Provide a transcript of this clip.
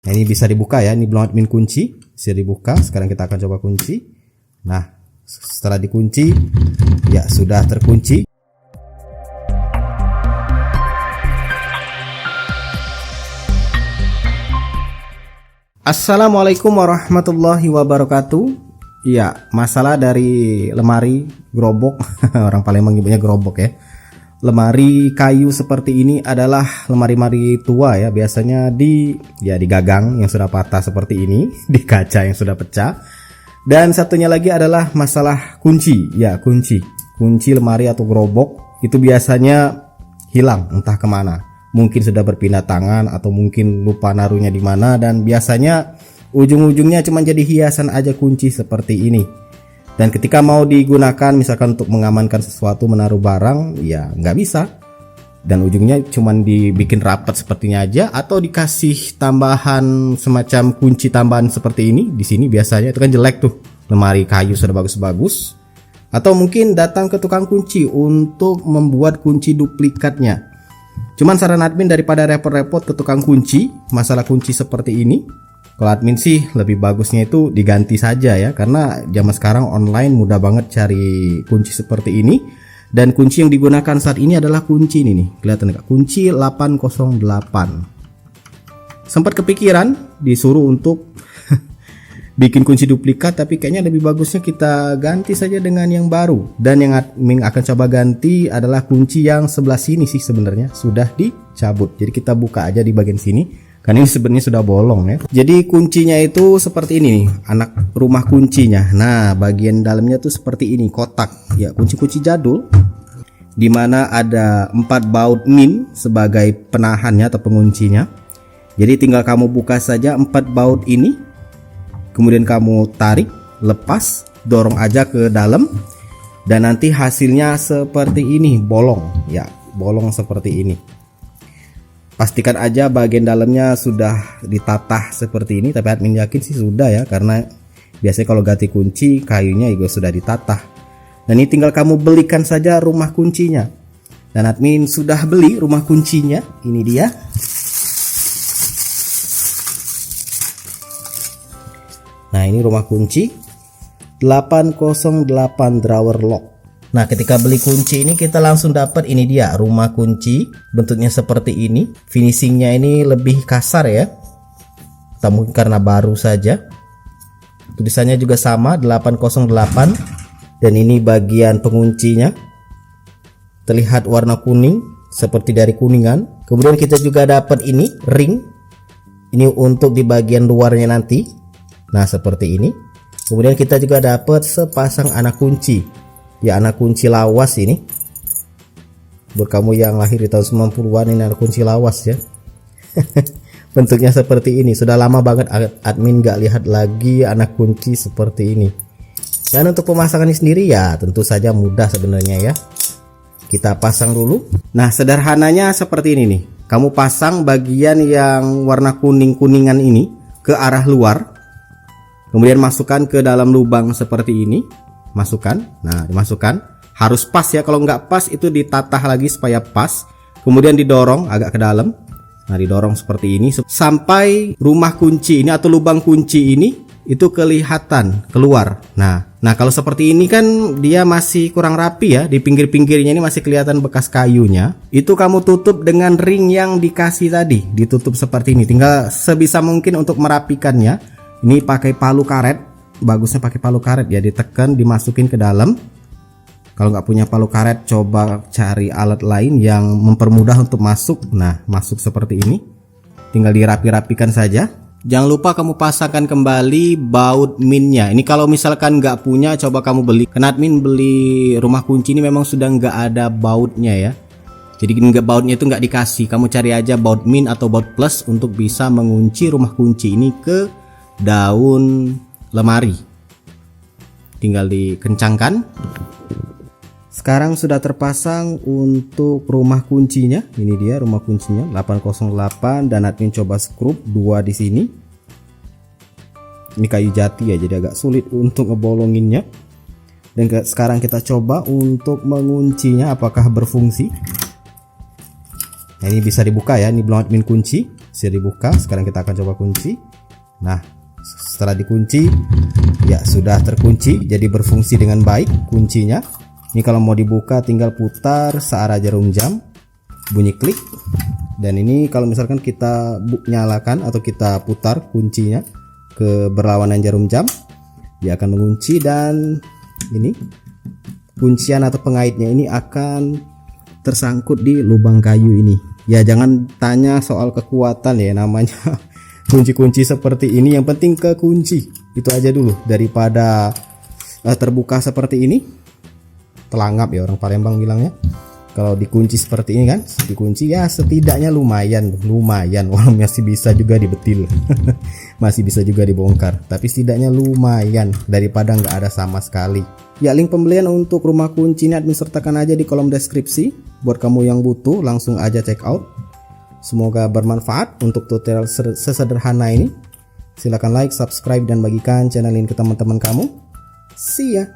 Nah, ini bisa dibuka ya, ini belum admin kunci, bisa dibuka. Sekarang kita akan coba kunci. Nah, setelah dikunci, ya sudah terkunci. Assalamualaikum warahmatullahi wabarakatuh. Ya, masalah dari lemari gerobok, orang Palembang nyebutnya gerobok ya. Lemari kayu seperti ini adalah lemari-lemari tua ya, biasanya di gagang yang sudah patah seperti ini, di kaca yang sudah pecah. Dan satunya lagi adalah masalah kunci. Ya, kunci lemari atau gerobok itu biasanya hilang entah kemana. Mungkin sudah berpindah tangan atau mungkin lupa naruhnya di mana, dan biasanya ujung-ujungnya cuma jadi hiasan aja kunci seperti ini. Dan ketika mau digunakan misalkan untuk mengamankan sesuatu, menaruh barang, ya nggak bisa. Dan ujungnya cuman dibikin rapat sepertinya aja, atau dikasih tambahan semacam kunci tambahan seperti ini. Di sini biasanya itu kan jelek tuh, lemari kayu sudah bagus-bagus. Atau mungkin datang ke tukang kunci untuk membuat kunci duplikatnya. Cuman saran admin, daripada repot-repot ke tukang kunci masalah kunci seperti ini, kalau admin sih lebih bagusnya itu diganti saja ya, karena zaman sekarang online mudah banget cari kunci seperti ini. Dan kunci yang digunakan saat ini adalah kunci ini nih, kelihatan nggak? Kunci 808. Sempat kepikiran disuruh untuk bikin kunci duplikat, tapi kayaknya lebih bagusnya kita ganti saja dengan yang baru. Dan yang admin akan coba ganti adalah kunci yang sebelah sini sih, sebenarnya sudah dicabut. Jadi kita buka aja di bagian sini. Kan ini sebenarnya sudah bolong ya. Jadi kuncinya itu seperti ini nih, anak rumah kuncinya. Nah, bagian dalamnya tuh seperti ini, kotak. Ya, kunci-kunci jadul, dimana ada 4 baut min sebagai penahannya atau penguncinya. Jadi tinggal kamu buka saja 4 baut ini, kemudian kamu tarik, lepas, dorong aja ke dalam, dan nanti hasilnya seperti ini, bolong. Ya, bolong seperti ini. Pastikan aja bagian dalamnya sudah ditatah seperti ini, tapi admin yakin sih sudah ya, karena biasanya kalau ganti kunci kayunya juga sudah ditatah. Dan ini tinggal kamu belikan saja rumah kuncinya. Dan admin sudah beli rumah kuncinya, ini dia. Nah, ini rumah kunci 808 drawer lock. Nah, ketika beli kunci ini kita langsung dapat ini dia, rumah kunci. Bentuknya seperti ini. Finishingnya ini lebih kasar ya, atau mungkin karena baru saja. Tulisannya juga sama, 808. Dan ini bagian penguncinya, terlihat warna kuning seperti dari kuningan. Kemudian kita juga dapat ini ring. Ini untuk di bagian luarnya nanti. Nah, seperti ini. Kemudian kita juga dapat sepasang anak kunci. Ya, anak kunci lawas ini. Buat kamu yang lahir di tahun 90-an, ini anak kunci lawas ya. Bentuknya seperti ini. Sudah lama banget admin gak lihat lagi anak kunci seperti ini. Dan untuk pemasangannya sendiri ya tentu saja mudah sebenarnya ya. Kita pasang dulu. Nah, sederhananya seperti ini nih. Kamu pasang bagian yang warna kuning-kuningan ini ke arah luar. Kemudian masukkan ke dalam lubang seperti ini. Masukkan, nah dimasukkan, harus pas ya, kalau nggak pas itu ditatah lagi supaya pas, kemudian didorong agak ke dalam. Nah, didorong seperti ini sampai rumah kunci ini atau lubang kunci ini itu kelihatan keluar. Nah kalau seperti ini kan dia masih kurang rapi ya, di pinggir-pinggirnya ini masih kelihatan bekas kayunya. Itu kamu tutup dengan ring yang dikasih tadi, ditutup seperti ini. Tinggal sebisa mungkin untuk merapikannya, ini pakai palu karet. Bagusnya pakai palu karet ya, ditekan, dimasukin ke dalam. Kalau nggak punya palu karet, coba cari alat lain yang mempermudah untuk masuk. Nah, masuk seperti ini, tinggal dirapi-rapikan saja. Jangan lupa kamu pasangkan kembali baut minnya. Ini kalau misalkan nggak punya, coba kamu beli. Karena admin beli rumah kunci ini memang sudah nggak ada bautnya ya. Jadi bautnya itu nggak dikasih. Kamu cari aja baut min atau baut plus untuk bisa mengunci rumah kunci ini ke daun lemari. Tinggal dikencangkan. Sekarang sudah terpasang untuk rumah kuncinya. Ini dia rumah kuncinya 808, dan admin coba skrup 2 di sini. Ini kayu jati ya, jadi agak sulit untuk ngebolonginnya. Dan sekarang kita coba untuk menguncinya apakah berfungsi. Nah, ini bisa dibuka ya, ini belum admin kunci. bisa dibuka. Sekarang kita akan coba kunci. Nah, setelah dikunci ya sudah terkunci, jadi berfungsi dengan baik kuncinya. Ini kalau mau dibuka tinggal putar searah jarum jam, bunyi klik. Dan ini kalau misalkan kita nyalakan atau kita putar kuncinya ke berlawanan jarum jam, dia akan mengunci. Dan ini kuncian atau pengaitnya ini akan tersangkut di lubang kayu ini. Ya jangan tanya soal kekuatan ya, namanya kunci-kunci seperti ini yang penting kekunci. Itu aja dulu daripada terbuka seperti ini. Telangap ya orang Palembang bilangnya. Kalau dikunci seperti ini kan, dikunci ya setidaknya lumayan walaupun masih bisa juga dibetil. Masih bisa juga dibongkar, tapi setidaknya lumayan daripada nggak ada sama sekali. Ya, link pembelian untuk rumah kunci ini admin sertakan aja di kolom deskripsi. Buat kamu yang butuh langsung aja check out. Semoga bermanfaat untuk tutorial sesederhana ini. Silahkan like, subscribe, dan bagikan channel ini ke teman-teman kamu. See ya.